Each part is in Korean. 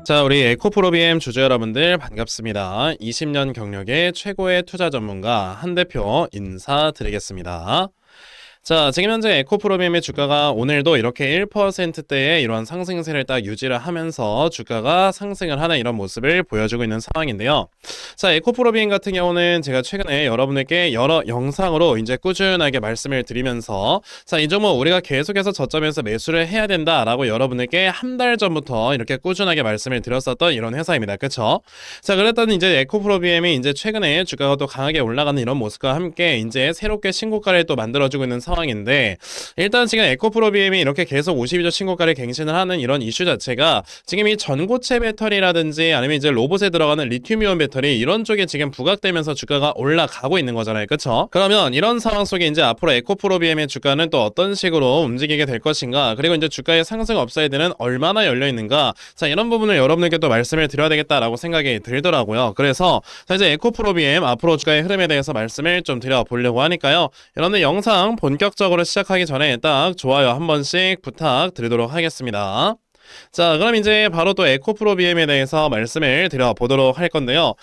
자, 우리 에코프로비엠 주주 여러분들 반갑습니다. 20년 경력의 최고의 투자 전문가 한 대표 인사드리겠습니다. 자, 지금 현재 에코프로비엠의 주가가 오늘도 이렇게 1%대의 이러한 상승세를 딱 유지를 하면서 주가가 상승을 하는 이런 모습을 보여주고 있는 상황인데요. 자, 에코프로비엠 같은 경우는 제가 최근에 여러분에게 여러 영상으로 이제 꾸준하게 말씀을 드리면서 자, 이 종목 우리가 계속해서 저점에서 매수를 해야 된다라고 여러분에게 한 달 전부터 이렇게 꾸준하게 말씀을 드렸었던 이런 회사입니다. 그쵸? 자, 그랬더니 이제 에코프로비엠이 이제 최근에 주가가 또 강하게 올라가는 이런 모습과 함께 이제 새롭게 신고가를 또 만들어주고 있는 상황인데, 일단 지금 에코프로비엠이 이렇게 계속 52주 신고가를 갱신을 하는 이런 이슈 자체가 지금 이 전고체 배터리라든지 아니면 이제 로봇에 들어가는 리튬이온 배터리 이런 쪽에 지금 부각되면서 주가가 올라가고 있는 거잖아요. 그쵸? 그러면 이런 상황 속에 이제 앞으로 에코프로비엠의 주가는 또 어떤 식으로 움직이게 될 것인가, 그리고 이제 주가의 상승 업사이드는 얼마나 열려 있는가, 자, 이런 부분을 여러분에게 또 말씀을 드려야 되겠다라고 생각이 들더라고요. 그래서 자, 이제 에코프로비엠 앞으로 주가의 흐름에 대해서 말씀을 좀 드려보려고 하니까요. 여러분들 영상 본격적으로 시작하기 전에 딱 좋아요 한 번씩 부탁드리도록 하겠습니다. 자, 그럼 이제 바로 또 에코프로비엠에 대해서 말씀을 드려보도록 할 건데요.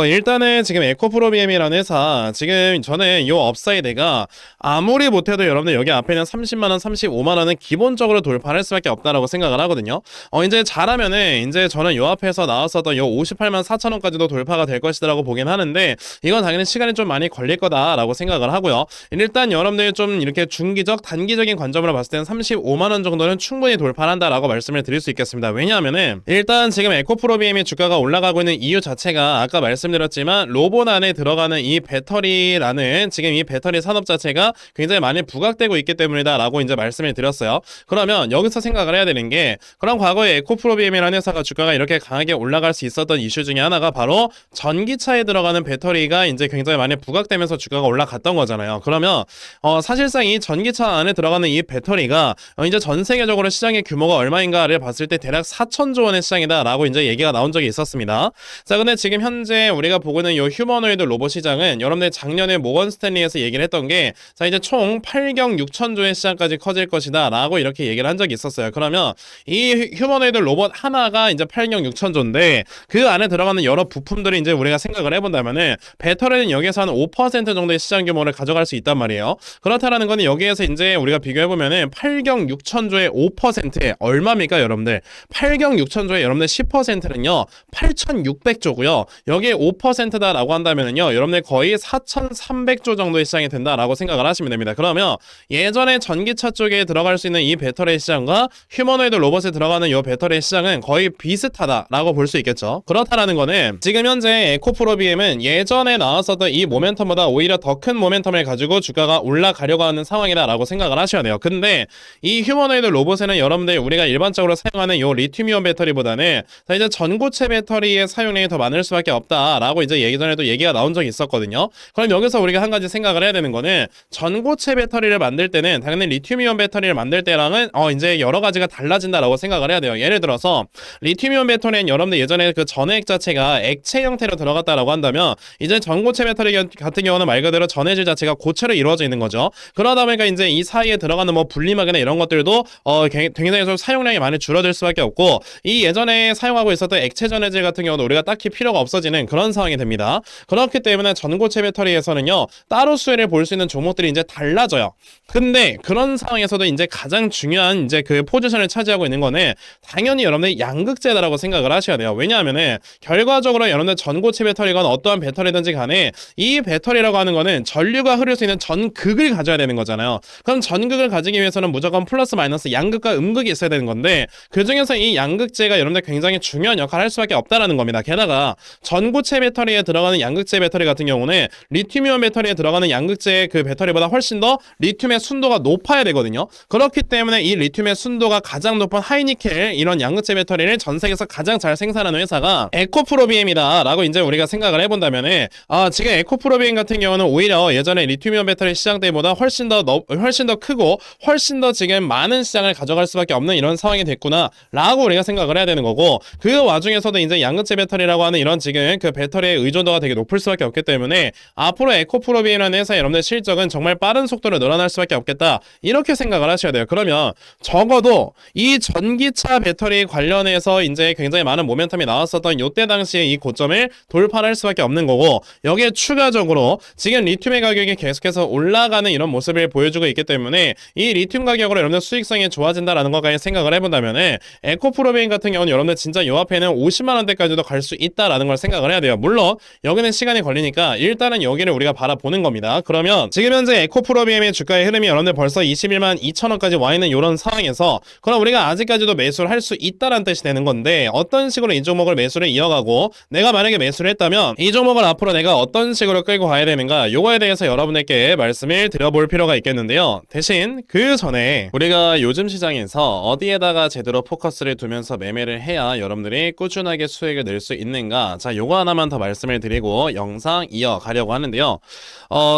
일단은 지금 에코프로비엠이라는 회사, 지금 저는 이 업사이드가 아무리 못해도 여러분들 여기 앞에는 30만원, 35만원은 기본적으로 돌파할 수밖에 없다라고 생각을 하거든요. 이제 잘하면은 이제 저는 요 앞에서 나왔었던 요 58만 4천원까지도 돌파가 될 것이라고 보긴 하는데, 이건 당연히 시간이 좀 많이 걸릴 거다라고 생각을 하고요. 일단 여러분들 좀 이렇게 중기적, 단기적인 관점으로 봤을 때는 35만원 정도는 충분히 돌파한다라고 말씀을 드릴 수 있겠습니다. 왜냐하면은 일단 지금 에코프로비엠의 주가가 올라가고 있는 이유 자체가 아까 말씀드렸지만 로봇 안에 들어가는 이 배터리라는 지금 이 배터리 산업 자체가 굉장히 많이 부각되고 있기 때문이다 라고 이제 말씀을 드렸어요. 그러면 여기서 생각을 해야 되는 게, 그럼 과거에 에코프로비엠이라는 회사가 주가가 이렇게 강하게 올라갈 수 있었던 이슈 중에 하나가 바로 전기차에 들어가는 배터리가 이제 굉장히 많이 부각되면서 주가가 올라갔던 거잖아요. 그러면 사실상 이 전기차 안에 들어가는 이 배터리가 이제 전 세계적으로 시장의 규모가 얼마인가를 봤을 때 대략 4천조 원의 시장이다 라고 이제 얘기가 나온 적이 있었습니다. 자, 근데 지금 현재 우리가 보고 있는 이 휴머노이드 로봇 시장은 여러분들 작년에 모건 스탠리에서 얘기를 했던 게, 자, 이제 총 8경 6천조의 시장까지 커질 것이다 라고 이렇게 얘기를 한 적이 있었어요. 그러면 이 휴머노이드 로봇 하나가 이제 8경 6천조인데 그 안에 들어가는 여러 부품들이 이제 우리가 생각을 해본다면은 배터리는 여기에서 한 5% 정도의 시장 규모를 가져갈 수 있단 말이에요. 그렇다라는 거는 여기에서 이제 우리가 비교해보면은 8경 6천조의 5%에 얼마입니까 여러분들? 8경 6천조의 여러분들 10%는요 8,600조고요. 여기에 5%다라고 한다면은요 여러분들 거의 4,300조 정도의 시장이 된다라고 생각을 하시면 됩니다. 그러면 예전에 전기차 쪽에 들어갈 수 있는 이 배터리 시장과 휴머노이드 로봇에 들어가는 이 배터리 시장은 거의 비슷하다라고 볼 수 있겠죠. 그렇다라는 거는 지금 현재 에코프로비엠은 예전에 나왔었던 이 모멘텀보다 오히려 더 큰 모멘텀을 가지고 주가가 올라가려고 하는 상황이다라고 생각을 하셔야 돼요. 근데 이 휴머노이드 로봇에는 여러분들 우리가 일반적으로 사용하는 이 리튬이온 배터리보다는 자, 이제 전고체 배터리의 사용량이 더 많을 수밖에 없다라고 이제 예전에도 얘기가 나온 적이 있었거든요. 그럼 여기서 우리가 한 가지 생각을 해야 되는 거는, 전고체 배터리를 만들 때는 당연히 리튬이온 배터리를 만들 때랑은 이제 여러 가지가 달라진다라고 생각을 해야 돼요. 예를 들어서 리튬이온 배터리는 여러분들 예전에 그 전해액 자체가 액체 형태로 들어갔다라고 한다면, 이제 전고체 배터리 같은 경우는 말 그대로 전해질 자체가 고체로 이루어져 있는 거죠. 그러다 보니까 이제 이 사이에 들어가는 뭐 분리막이나 이런 것들도 굉장히 좀 사용량이 많이 줄어들 수밖에 없고, 이 예전에 사용하고 있었던 액체 전해질 같은 경우는 우리가 딱히 필요가 없어지는 그런 상황이 됩니다. 그렇기 때문에 전고체 배터리에서는요 따로 수혜를 볼 수 있는 종목들이 이제 달라져요. 근데 그런 상황에서도 이제 가장 중요한 이제 그 포지션을 차지하고 있는 거는 당연히 여러분들 양극재다라고 생각을 하셔야 돼요. 왜냐하면은 결과적으로 여러분들 전고체 배터리건 어떠한 배터리든지 간에 이 배터리라고 하는 거는 전류가 흐를 수 있는 전극을 가져야 되는 거잖아요. 그럼 전극을 가지기 위해서는 무조건 플러스 마이너스 양극과 음극이 있어야 되는 건데, 그 중에서 이 양극재가 여러분들 굉장히 중요한 역할을 할 수밖에 없다라는 겁니다. 게다가 전고체 배터리에 들어가는 양극재 배터리 같은 경우는 리튬이온 배터리에 들어가는 양극재 그 배터리보다 훨씬 더 리튬의 순도가 높아야 되거든요. 그렇기 때문에 이 리튬의 순도가 가장 높은 하이니켈 이런 양극재 배터리를 전 세계에서 가장 잘 생산하는 회사가 에코프로비엠이다 라고 이제 우리가 생각을 해본다면은, 지금 에코프로비엠 같은 경우는 오히려 예전에 리튬이온 배터리 시장 때보다 훨씬 더 크고 훨씬 더 지금 많은 시장을 가져갈 수밖에 없는 이런 상황이 될 됐구나 라고 우리가 생각을 해야 되는 거고, 그 와중에서도 이제 양극재 배터리라고 하는 이런 지금 그 배터리의 의존도가 되게 높을 수밖에 없기 때문에 앞으로 에코프로비엠이라는 회사 여러분들 실적은 정말 빠른 속도로 늘어날 수밖에 없겠다, 이렇게 생각을 하셔야 돼요. 그러면 적어도 이 전기차 배터리 관련해서 이제 굉장히 많은 모멘텀이 나왔었던 이때 당시에 이 고점을 돌파할 수밖에 없는 거고, 여기에 추가적으로 지금 리튬의 가격이 계속해서 올라가는 이런 모습을 보여주고 있기 때문에 이 리튬 가격으로 여러분들 수익성이 좋아진다라는 것까지 생각을 해본다면은 에코프로비엠 같은 경우는 여러분들 진짜 요 앞에는 50만 원대까지도 갈 수 있다라는 걸 생각을 해야 돼요. 물론 여기는 시간이 걸리니까 일단은 여기를 우리가 바라보는 겁니다. 그러면 지금 현재 에코프로비엠의 주가의 흐름이 여러분들 벌써 21만 2천 원까지 와 있는 이런 상황에서, 그럼 우리가 아직까지도 매수를 할 수 있다라는 뜻이 되는 건데, 어떤 식으로 이 종목을 매수를 이어가고, 내가 만약에 매수를 했다면 이 종목을 앞으로 내가 어떤 식으로 끌고 가야 되는가, 요거에 대해서 여러분에게 말씀을 드려볼 필요가 있겠는데요. 대신 그 전에 우리가 요즘 시장에서 어디에다가 제대로 포커스를 두면서 매매를 해야 여러분들이 꾸준하게 수익을 낼 수 있는가, 자 요거 하나만 더 말씀을 드리고 영상 이어가려고 하는데요.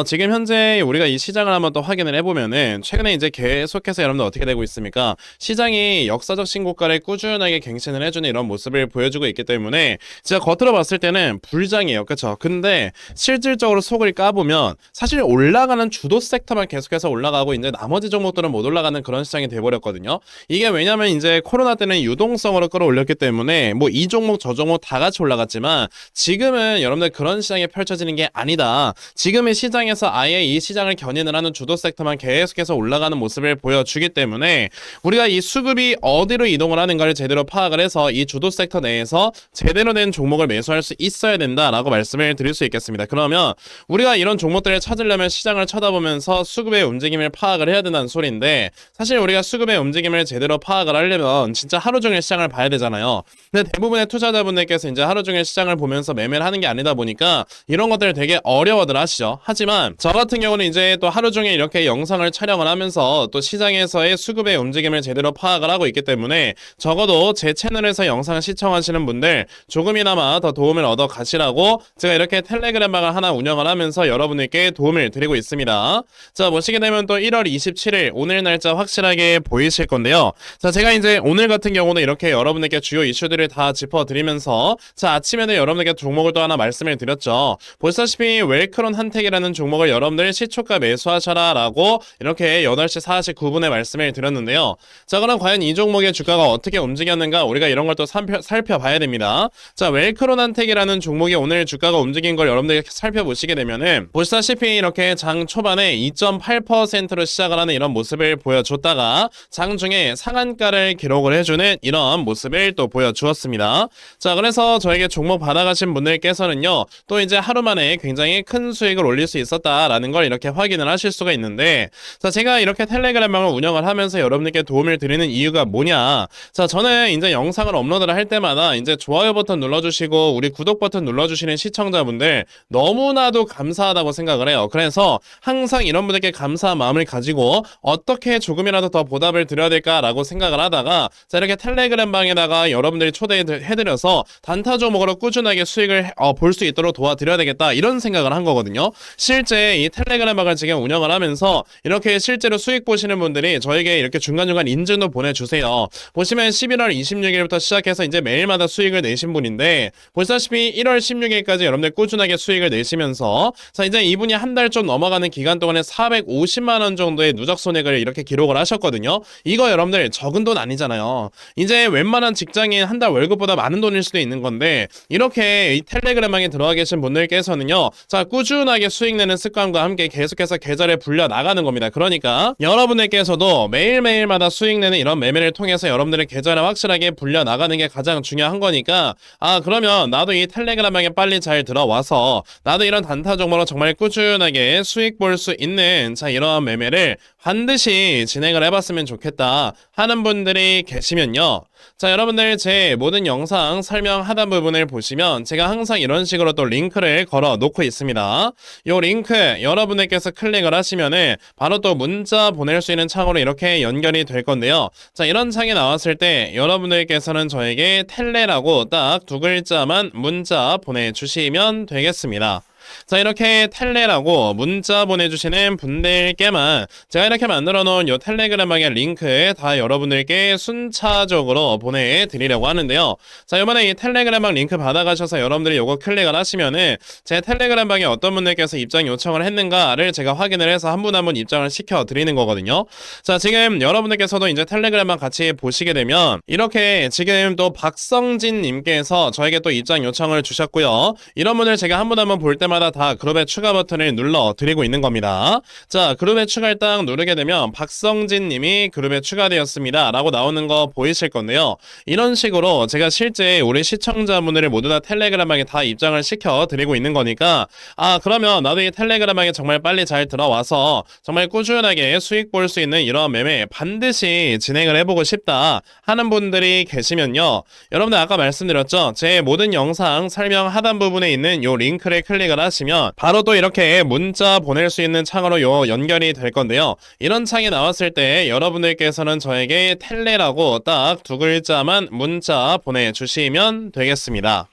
지금 현재 우리가 이 시장을 한번 또 확인을 해보면은 최근에 이제 계속해서 여러분들 어떻게 되고 있습니까? 시장이 역사적 신고가를 꾸준하게 갱신을 해주는 이런 모습을 보여주고 있기 때문에 제가 겉으로 봤을 때는 불장이에요. 그쵸? 근데 실질적으로 속을 까보면 사실 올라가는 주도 섹터만 계속해서 올라가고 이제 나머지 종목들은 못 올라가는 그런 시장이 돼버렸거든요. 이게 왜냐면 이제 코로나 때는 유동성으로 끌어올렸기 때문에 뭐 이 종목 저 종목 다 같이 올라갔지만, 지금은 여러분들 그런 시장이 펼쳐지는 게 아니다. 지금의 시장에서 아예 이 시장을 견인을 하는 주도 섹터만 계속해서 올라가는 모습을 보여주기 때문에 우리가 이 수급이 어디로 이동을 하는가를 제대로 파악을 해서 이 주도 섹터 내에서 제대로 된 종목을 매수할 수 있어야 된다라고 말씀을 드릴 수 있겠습니다. 그러면 우리가 이런 종목들을 찾으려면 시장을 쳐다보면서 수급의 움직임을 파악을 해야 된다는 소리인데, 사실 우리가 수급의 움직임을 제대로 파악을 하려면 진짜 하루 종일 시장을 봐야 되잖아요. 근데 대부분의 투자자분들께서 이제 하루 종일 시장을 보면서 매매를 하는 게 아니다 보니까 이런 것들 되게 어려워들 하시죠. 하지만 저 같은 경우는 이제 또 하루 종일 이렇게 영상을 촬영을 하면서 또 시장에서의 수급의 움직임을 제대로 파악을 하고 있기 때문에 적어도 제 채널에서 영상을 시청하시는 분들 조금이나마 더 도움을 얻어 가시라고 제가 이렇게 텔레그램 방을 하나 운영을 하면서 여러분들께 도움을 드리고 있습니다. 자, 보시게 되면 또 1월 27일 오늘 날짜 확실하게 보이실 건데요. 자, 제가 이제 오늘 같은 경우는 이렇게 여러분들께 주요 이슈들을 다 짚어드리면서, 자, 아침에는 여러분들께 종목을 또 하나 말씀을 드렸죠. 보시다시피 웰크론 한택이라는 종목을 여러분들 시초가 매수하셔라 라고 이렇게 8시 49분에 말씀을 드렸는데요. 자, 그럼 과연 이 종목의 주가가 어떻게 움직였는가, 우리가 이런 걸 또 살펴봐야 됩니다. 자, 웰크론 한택이라는 종목이 오늘 주가가 움직인 걸 여러분들이 살펴보시게 되면은, 보시다시피 이렇게 장 초반에 2.8%로 시작을 하는 이런 모습을 보여줬다가 장중에 상한가를 기록을 해주는 이런 모습을 또 보여주었습니다. 자, 그래서 저에게 종목 받아가신 분들께서는요, 또 이제 하루 만에 굉장히 큰 수익을 올릴 수 있었다라는 걸 이렇게 확인을 하실 수가 있는데, 자, 제가 이렇게 텔레그램방을 운영을 하면서 여러분들께 도움을 드리는 이유가 뭐냐, 자, 저는 이제 영상을 업로드를 할 때마다 이제 좋아요 버튼 눌러주시고 우리 구독 버튼 눌러주시는 시청자분들 너무나도 감사하다고 생각을 해요. 그래서 항상 이런 분들께 감사한 마음을 가지고 어떻게 조금이라도 더 보답을 드려야 될까라고 생각을 하다가, 자, 이렇게 텔레그램 방에다가 여러분들이 초대해드려서 단타 종목으로 꾸준하게 수익을 볼 수 있도록 도와드려야 되겠다, 이런 생각을 한 거거든요. 실제 이 텔레그램 방을 지금 운영을 하면서 이렇게 실제로 수익 보시는 분들이 저에게 이렇게 중간중간 인증도 보내주세요. 보시면 11월 26일부터 시작해서 이제 매일마다 수익을 내신 분인데, 보시다시피 1월 16일까지 여러분들 꾸준하게 수익을 내시면서, 자, 이제 이분이 한 달 좀 넘어가는 기간 동안에 450만 원 정도의 누적 손익을 이렇게 기록을 하셨거든요. 이거 여러분들 적은 돈 아니잖아요. 이제 웬만한 직장인 한 달 월급보다 많은 돈일 수도 있는 건데, 이렇게 이 텔레그램방에 들어가 계신 분들께서는요, 자, 꾸준하게 수익 내는 습관과 함께 계속해서 계좌를 불려 나가는 겁니다. 그러니까 여러분들께서도 매일매일마다 수익 내는 이런 매매를 통해서 여러분들의 계좌를 확실하게 불려 나가는 게 가장 중요한 거니까, 아, 그러면 나도 이 텔레그램방에 빨리 잘 들어와서 나도 이런 단타 종목으로 정말 꾸준하게 수익 볼 수 있는, 자, 이러한 매매를 반드시 진행을 해봤으면 좋겠다 하는 분들이 계시면요, 자, 여러분들 제 모든 영상 설명 하단 부분을 보시면 제가 항상 이런 식으로 또 링크를 걸어 놓고 있습니다. 요 링크 여러분들께서 클릭을 하시면은 바로 또 문자 보낼 수 있는 창으로 이렇게 연결이 될 건데요. 자, 이런 창이 나왔을 때 여러분들께서는 저에게 텔레라고 딱 두 글자만 문자 보내주시면 되겠습니다. 자, 이렇게 텔레라고 문자 보내주시는 분들께만 제가 이렇게 만들어 놓은 요 텔레그램방의 링크 다 여러분들께 순차적으로 보내드리려고 하는데요. 자, 이번에 이 텔레그램방 링크 받아가셔서 여러분들이 요거 클릭을 하시면은 제 텔레그램방에 어떤 분들께서 입장 요청을 했는가를 제가 확인을 해서 한 분 한 분 입장을 시켜 드리는 거거든요. 자, 지금 여러분들께서도 이제 텔레그램방 같이 보시게 되면 이렇게 지금 또 박성진 님께서 저에게 또 입장 요청을 주셨고요. 이런 분들 제가 한 분 한 분 볼 때마다 다 그룹의 추가 버튼을 눌러 드리고 있는 겁니다. 자, 그룹에 추가를 딱 누르게 되면 박성진 님이 그룹에 추가되었습니다 라고 나오는 거 보이실 건데요. 이런 식으로 제가 실제 우리 시청자분들을 모두 다 텔레그램방에 다 입장을 시켜 드리고 있는 거니까, 아, 그러면 나도 이 텔레그램방에 정말 빨리 잘 들어와서 정말 꾸준하게 수익 볼 수 있는 이런 매매 반드시 진행을 해보고 싶다 하는 분들이 계시면요, 여러분들 아까 말씀드렸죠, 제 모든 영상 설명 하단 부분에 있는 요 링크를 클릭을 하시면 바로 또 이렇게 문자 보낼 수 있는 창으로 요 연결이 될 건데요. 이런 창이 나왔을 때 여러분들께서는 저에게 텔레라고 딱 두 글자만 문자 보내주시면 되겠습니다.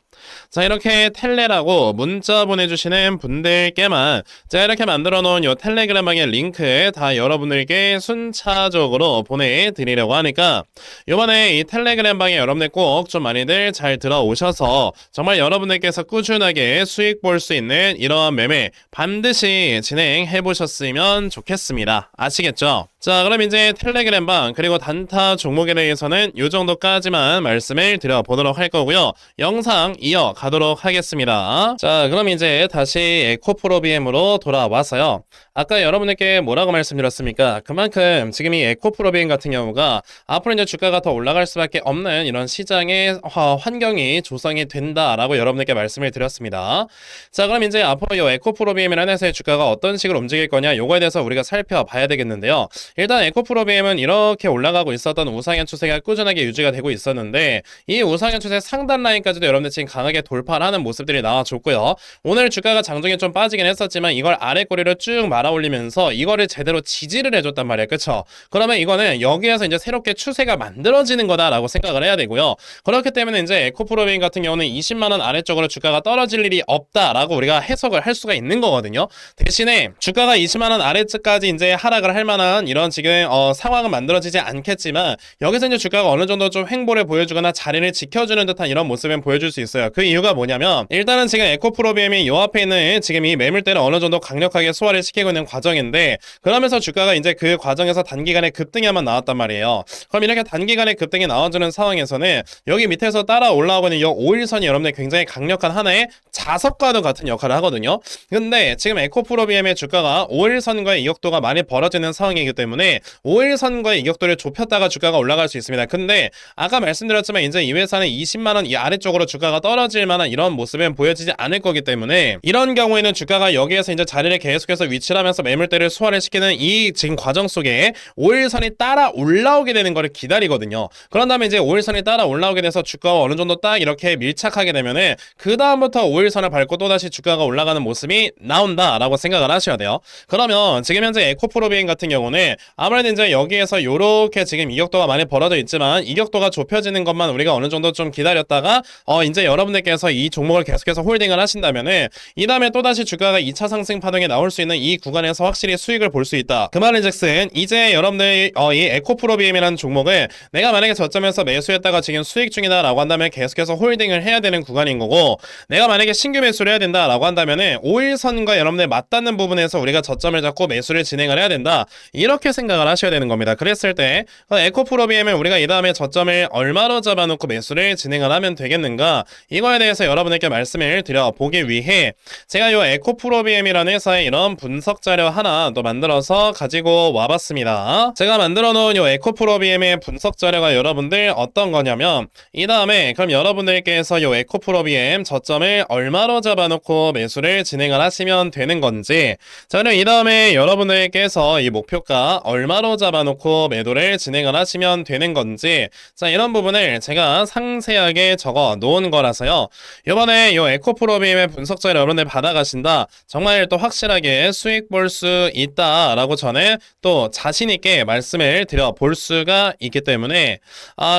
자, 이렇게 텔레라고 문자 보내주시는 분들께만 제가 이렇게 만들어 놓은 요 텔레그램방의 링크 다 여러분들께 순차적으로 보내드리려고 하니까 요번에 이 텔레그램방에 여러분들 꼭 좀 많이들 잘 들어오셔서 정말 여러분들께서 꾸준하게 수익 볼 수 있는 이러한 매매 반드시 진행해 보셨으면 좋겠습니다. 아시겠죠? 자, 그럼 이제 텔레그램방 그리고 단타 종목에 대해서는 요 정도까지만 말씀을 드려보도록 할 거고요. 영상 이어가도록 하겠습니다. 자, 그럼 이제 다시 에코프로비엠으로 돌아와서요. 아까 여러분들께 뭐라고 말씀드렸습니까? 그만큼 지금 이 에코프로비엠 같은 경우가 앞으로 이제 주가가 더 올라갈 수밖에 없는 이런 시장의 환경이 조성이 된다라고 여러분들께 말씀을 드렸습니다. 자, 그럼 이제 앞으로 이 에코프로비엠이라는 회사의 주가가 어떤 식으로 움직일 거냐, 요거에 대해서 우리가 살펴봐야 되겠는데요. 일단 에코프로비엠은 이렇게 올라가고 있었던 우상향 추세가 꾸준하게 유지가 되고 있었는데 이 우상향 추세 상단 라인까지도 여러분들 지금 강하게 돌파를 하는 모습들이 나와줬고요. 오늘 주가가 장중에 좀 빠지긴 했었지만 이걸 아래 꼬리로 쭉 말아 올리면서 이거를 제대로 지지를 해줬단 말이에요. 그쵸? 그러면 이거는 여기에서 이제 새롭게 추세가 만들어지는 거다라고 생각을 해야 되고요. 그렇기 때문에 이제 에코프로비엠 같은 경우는 20만원 아래쪽으로 주가가 떨어질 일이 없다라고 우리가 해석을 할 수가 있는 거거든요. 대신에 주가가 20만원 아래쪽까지 이제 하락을 할 만한 이런 지금 상황은 만들어지지 않겠지만 여기서 이제 주가가 어느 정도 좀 횡보를 보여주거나 자리를 지켜주는 듯한 이런 모습은 보여줄 수 있어요. 그 이유가 뭐냐면 일단은 지금 에코프로비엠이 요 앞에 있는 지금 이 매물대를 어느 정도 강력하게 소화를 시키고 있는 과정인데, 그러면서 주가가 이제 그 과정에서 단기간에 급등이 한번 나왔단 말이에요. 그럼 이렇게 단기간에 급등이 나와주는 상황에서는 여기 밑에서 따라 올라오고 있는 이 5일선이 여러분들 굉장히 강력한 하나의 자석과도 같은 역할을 하거든요. 근데 지금 에코프로비엠의 주가가 5일선과의 이격도가 많이 벌어지는 상황이기 때문에 5일선과의 이격도를 좁혔다가 주가가 올라갈 수 있습니다. 근데 아까 말씀드렸지만 이제 이 회사는 20만원 이 아래쪽으로 주가가 떨어질 만한 이런 모습은 보여지지 않을 거기 때문에 이런 경우에는 주가가 여기에서 이제 자리를 계속해서 위치를 하면서 매물대를 소화를 시키는 이 지금 과정 속에 5일선이 따라 올라오게 되는 거를 기다리거든요. 그런 다음에 이제 5일선이 따라 올라오게 돼서 주가가 어느 정도 딱 이렇게 밀착하게 되면은 그 다음부터 5일선을 밟고 또다시 주가가 올라가는 모습이 나온다라고 생각을 하셔야 돼요. 그러면 지금 현재 에코프로비엠 같은 경우는 아무래도 이제 여기에서 요렇게 지금 이격도가 많이 벌어져 있지만 이격도가 좁혀지는 것만 우리가 어느 정도 좀 기다렸다가 이제 여러분들께서 이 종목을 계속해서 홀딩을 하신다면은 이 다음에 또다시 주가가 2차 상승 파동에 나올 수 있는 이 구간에서 확실히 수익을 볼 수 있다. 그 말인즉슨 이제 여러분들 이 에코프로비엠이라는 종목을 내가 만약에 저점에서 매수했다가 지금 수익 중이다 라고 한다면 계속해서 홀딩을 해야 되는 구간인 거고, 내가 만약에 신규 매수를 해야 된다 라고 한다면은 5일선과 여러분들 맞닿는 부분에서 우리가 저점을 잡고 매수를 진행을 해야 된다, 이렇게 생각을 하셔야 되는 겁니다. 그랬을 때 에코프로비엠을 우리가 이 다음에 저점을 얼마로 잡아놓고 매수를 진행을 하면 되겠는가, 이거에 대해서 여러분에게 말씀을 드려보기 위해 제가 이 에코프로비엠이라는 회사의 이런 분석 자료 하나 또 만들어서 가지고 와봤습니다. 제가 만들어 놓은 이 에코프로비엠의 분석 자료가 여러분들 어떤 거냐면, 이 다음에 그럼 여러분들께서 이 에코프로비엠 저점을 얼마로 잡아놓고 매수를 진행을 하시면 되는 건지, 자, 그럼 이 다음에 여러분들께서 이 목표가 우리가 얼마로 잡아놓고 매도를 진행을 하시면 되는 건지, 자, 이런 부분을 제가 상세하게 적어 놓은 거라서요. 이번에 이 에코프로비엠의 분석 자료 여러분들 받아가신다, 정말 또 확실하게 수익 볼 수 있다라고 저는 또 자신있게 말씀을 드려 볼 수가 있기 때문에,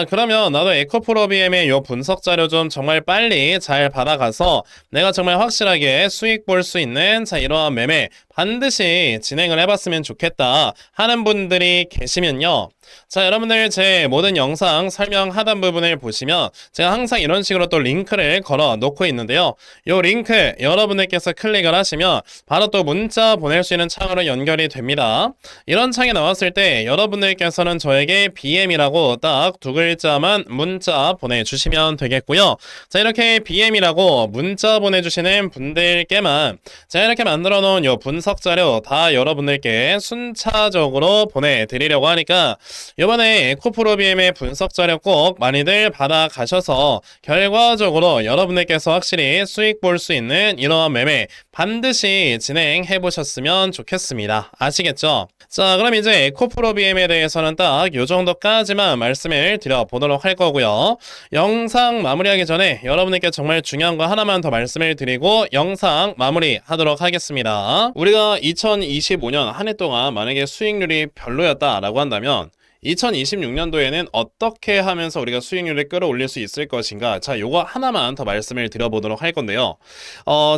그러면 나도 에코프로비엠의 이 분석 자료 좀 정말 빨리 잘 받아가서 내가 정말 확실하게 수익 볼 수 있는, 자, 이러한 매매 반드시 진행을 해봤으면 좋겠다 하는 분들이 계시면요. 자, 여러분들 제 모든 영상 설명 하단 부분을 보시면 제가 항상 이런 식으로 또 링크를 걸어 놓고 있는데요. 이 링크 여러분들께서 클릭을 하시면 바로 또 문자 보낼 수 있는 창으로 연결이 됩니다. 이런 창이 나왔을 때 여러분들께서는 저에게 BM이라고 딱 두 글자만 문자 보내주시면 되겠고요. 자, 이렇게 BM이라고 문자 보내주시는 분들께만 제가 이렇게 만들어 놓은 이 분석 자료 다 여러분들께 순차적으로 보내드리려고 하니까 이번에 에코프로비엠의 분석 자료 꼭 많이들 받아가셔서 결과적으로 여러분들께서 확실히 수익 볼 수 있는 이러한 매매 반드시 진행해 보셨으면 좋겠습니다. 아시겠죠? 자, 그럼 이제 에코프로비엠에 대해서는 딱 요 정도까지만 말씀을 드려보도록 할 거고요. 영상 마무리하기 전에 여러분들께 정말 중요한 거 하나만 더 말씀을 드리고 영상 마무리하도록 하겠습니다. 우리가 2025년 한 해 동안 만약에 수익률이 별로였다라고 한다면 2026년도에는 어떻게 하면서 우리가 수익률을 끌어올릴 수 있을 것인가, 자, 요거 하나만 더 말씀을 드려보도록 할 건데요.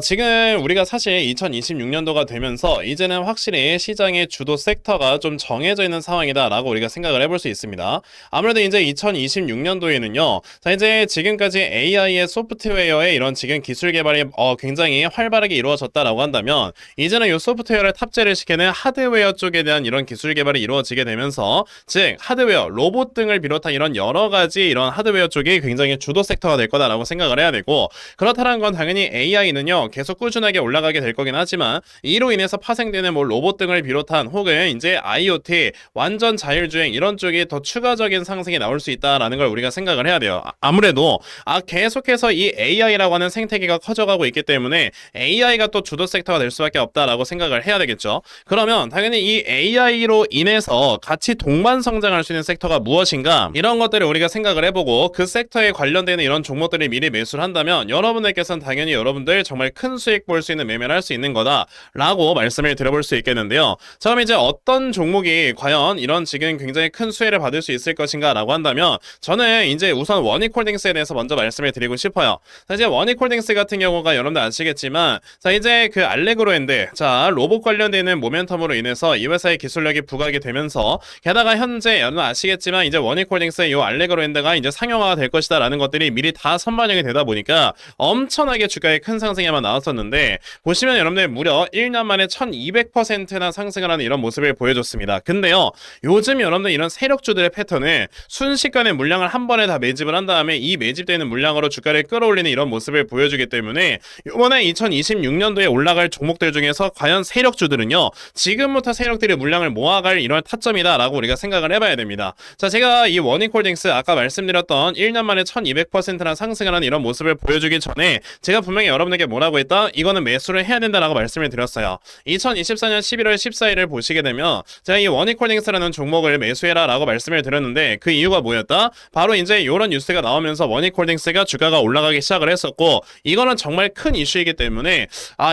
지금 우리가 사실 2026년도가 되면서 이제는 확실히 시장의 주도 섹터가 좀 정해져 있는 상황이다 라고 우리가 생각을 해볼 수 있습니다. 아무래도 이제 2026년도에는요, 자, 이제 지금까지 AI의 소프트웨어의 이런 지금 기술 개발이 굉장히 활발하게 이루어졌다라고 한다면 이제는 이 소프트웨어를 탑재를 시키는 하드웨어 쪽에 대한 이런 기술 개발이 이루어지게 되면서, 즉 하드웨어, 로봇 등을 비롯한 이런 여러 가지 이런 하드웨어 쪽이 굉장히 주도 섹터가 될 거다라고 생각을 해야 되고, 그렇다는 건 당연히 AI는요 계속 꾸준하게 올라가게 될 거긴 하지만 이로 인해서 파생되는 뭐 로봇 등을 비롯한 혹은 이제 IoT, 완전 자율주행 이런 쪽이 더 추가적인 상승이 나올 수 있다라는 걸 우리가 생각을 해야 돼요. 아무래도 계속해서 이 AI라고 하는 생태계가 커져가고 있기 때문에 AI가 또 주도 섹터가 될 수밖에 없다라고 생각을 해야 되겠죠. 그러면 당연히 이 AI로 인해서 같이 동반 성장할 수 있는 섹터가 무엇인가, 이런 것들을 우리가 생각을 해보고 그 섹터에 관련되는 이런 종목들을 미리 매수를 한다면 여러분들께서는 당연히 여러분들 정말 큰 수익 볼 수 있는 매매를 할 수 있는 거다 라고 말씀을 드려볼 수 있겠는데요. 자, 그럼 이제 어떤 종목이 과연 이런 지금 굉장히 큰 수혜를 받을 수 있을 것인가 라고 한다면 저는 이제 우선 원익홀딩스에 대해서 먼저 말씀을 드리고 싶어요. 자, 이제 원익홀딩스 같은 경우가 여러분들 아시겠지만, 자, 이제 그 알레그로엔드, 자, 로봇 관련되는 모멘텀으로 인해서 이 회사의 기술력이 부각이 되면서, 게다가 현재 여러분 아시겠지만 이제 원익홀딩스의 이 알레그로엔드가 이제 상용화가 될 것이다 라는 것들이 미리 다 선반영이 되다 보니까 엄청나게 주가에 큰 상승에만 나왔었는데, 보시면 여러분들 무려 1년 만에 1200%나 상승을 하는 이런 모습을 보여줬습니다. 근데요, 요즘 여러분들 이런 세력주들의 패턴은 순식간에 물량을 한 번에 다 매집을 한 다음에 이 매집되는 물량으로 주가를 끌어올리는 이런 모습을 보여주기 때문에 이번에 2026년도에 올라갈 종목들 중에서 과연 세력주들은요 지금부터 세력들이 물량을 모아갈 이런 타점이다 라고 우리가 생각을 해봐야 됩니다. 자, 제가 이 원익홀딩스 아까 말씀드렸던 1년 만에 1200%나 상승을 하는 이런 모습을 보여주기 전에 제가 분명히 여러분에게 뭐라고 했다? 이거는 매수를 해야 된다라고 말씀을 드렸어요. 2024년 11월 14일을 보시게 되면 제가 이 원익홀딩스라는 종목을 매수해라 라고 말씀을 드렸는데 그 이유가 뭐였다? 바로 이제 이런 뉴스가 나오면서 원익홀딩스가 주가가 올라가기 시작을 했었고, 이거는 정말 큰 이슈이기 때문에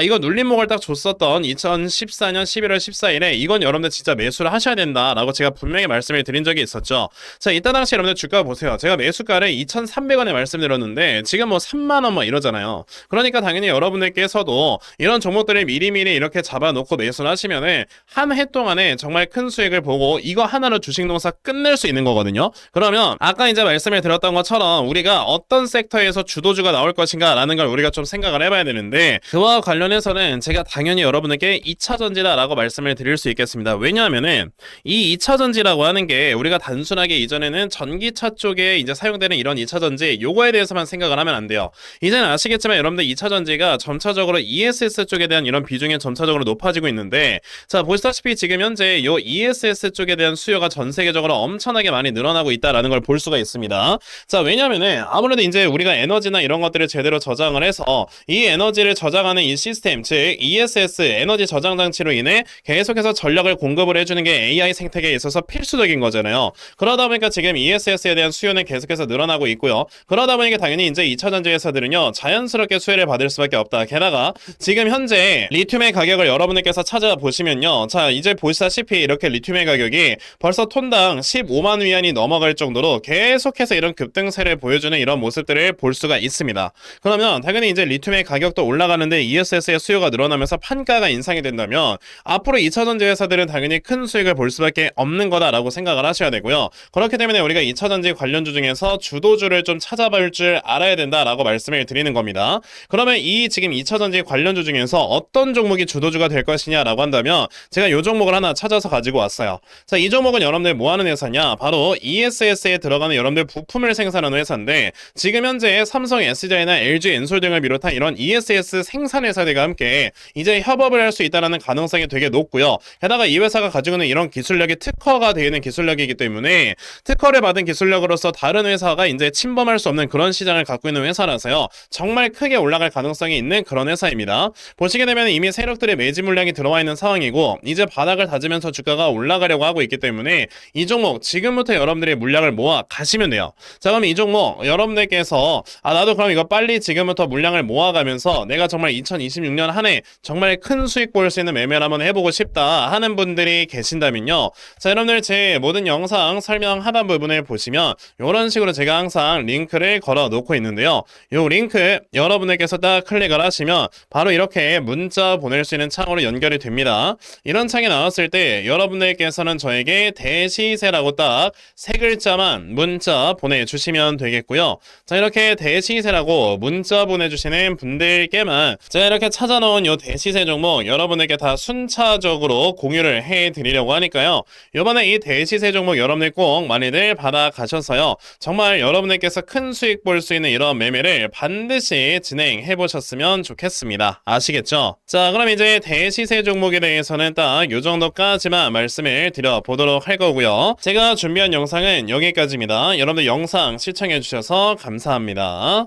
이거 눌림목을 딱 줬었던 2014년 11월 14일에 이건 여러분들 진짜 매수를 하셔야 된다라고 제가 분명히 말씀을 드린 적이 있었죠. 자, 이때 당시 여러분들 주가 보세요. 제가 매수가를 2,300원에 말씀드렸는데 지금 뭐 3만원 뭐 이러잖아요. 그러니까 당연히 여러분들께서도 이런 종목들을 미리미리 이렇게 잡아놓고 매수를 하시면은 한 해 동안에 정말 큰 수익을 보고 이거 하나로 주식 농사 끝낼 수 있는 거거든요. 그러면 아까 이제 말씀을 드렸던 것처럼 우리가 어떤 섹터에서 주도주가 나올 것인가 라는 걸 우리가 좀 생각을 해봐야 되는데, 그와 관련해서는 제가 당연히 여러분에게 2차전지다 라고 말씀을 드릴 수 있겠습니다. 왜냐하면은 이 2차전지라고 하는 게 우리가 단순하게 이전에는 전기차 쪽에 이제 사용되는 이런 2차전지 요거에 대해서만 생각을 하면 안 돼요. 이제는 아시겠지만 여러분들 2차전지가 점차적으로 ESS 쪽에 대한 이런 비중이 점차적으로 높아지고 있는데, 자 보시다시피 지금 현재 요 ESS 쪽에 대한 수요가 전 세계적으로 엄청나게 많이 늘어나고 있다라는 걸 볼 수가 있습니다. 자 왜냐면은 아무래도 이제 우리가 에너지나 이런 것들을 제대로 저장을 해서 이 에너지를 저장하는 이 시스템, 즉 ESS 에너지 저장 장치로 인해 계속해서 전력을 공급을 해주는 게 AI 생태계에 있어서 필수적인 거잖아요. 그러다 보니까 지금 ESS에 대한 수요는 계속해서 늘어나고 있고요. 그러다 보니까 당연히 이제 2차전지 회사들은요 자연스럽게 수혜를 받을 수밖에 없다. 게다가 지금 현재 리튬의 가격을 여러분들께서 찾아보시면요, 자 이제 보시다시피 이렇게 리튬의 가격이 벌써 톤당 15만 위안이 넘어갈 정도로 계속해서 이런 급등세를 보여주는 이런 모습들을 볼 수가 있습니다. 그러면 당연히 이제 리튬의 가격도 올라가는데 ESS의 수요가 늘어나면서 판가가 인상이 된다면 앞으로 2차전지 회사들은 당연히 큰 수익을 볼 수밖에 없는 거다라고 생각을 하셔야 되고요. 그렇기 때문에 우리가 2차전지 관련주 중에서 주도주를 좀 찾아볼 줄 알아야 된다라고 말씀을 드리는 겁니다. 그러면 이 지금 2차전지 관련주 중에서 어떤 종목이 주도주가 될 것이냐라고 한다면 제가 이 종목을 하나 찾아서 가지고 왔어요. 자, 이 종목은 여러분들 뭐 하는 회사냐? 바로 ESS에 들어가는 여러분들 부품을 생산하는 회사인데, 지금 현재 삼성 SDI나 LG 엔솔 등을 비롯한 이런 ESS 생산 회사들과 함께 이제 협업을 할 수 있다는 가능성이 되게 높고요. 게다가 이 회사가 가지고 있는 이런 기술력이 특허가 되어 있는 기술력이기 때문에 특허를 받은 기술력으로서 다른 회사가 이제 침범할 수 없는 그런 시장을 갖고 있는 회사라서요, 정말 크게 올라갈 가능성이 있는 그런 회사입니다. 보시게 되면 이미 세력들의 매집 물량이 들어와 있는 상황이고 이제 바닥을 다지면서 주가가 올라가려고 하고 있기 때문에 이 종목 지금부터 여러분들이 물량을 모아 가시면 돼요. 자 그럼 이 종목 여러분들께서 나도 그럼 이거 빨리 지금부터 물량을 모아가면서 내가 정말 2026년 한 해 정말 큰 수익 볼 수 있는 매매를 한번 해보고 싶다 하는 분들이 계신다면요, 자 여러분들 제 모든 영상 설명 하단 부분을 보시면 이런 식으로 제가 항상 링크를 걸어 놓고 있는데요, 이 링크 여러분들께서 딱 클릭을 하시면 바로 이렇게 문자 보낼 수 있는 창으로 연결이 됩니다. 이런 창이 나왔을 때 여러분들께서는 저에게 대시세라고 딱 세 글자만 문자 보내주시면 되겠고요. 자 이렇게 대시세라고 문자 보내주시는 분들께만 제가 이렇게 찾아놓은 요 대시세 종목 여러분에게 다 순차적으로 공유를 해드리려고 하니까요, 이번에 이 대시세 종목 여러분들 꼭 많이들 받아가셔서요 정말 여러분들께서 큰 수익 볼 수 있는 이런 매매를 반드시 진행해 보셨으면 좋겠습니다. 아시겠죠? 자 그럼 이제 대시세 종목에 대해서는 딱 요 정도까지만 말씀을 드려보도록 할 거고요. 제가 준비한 영상은 여기까지입니다. 여러분들 영상 시청해 주셔서 감사합니다.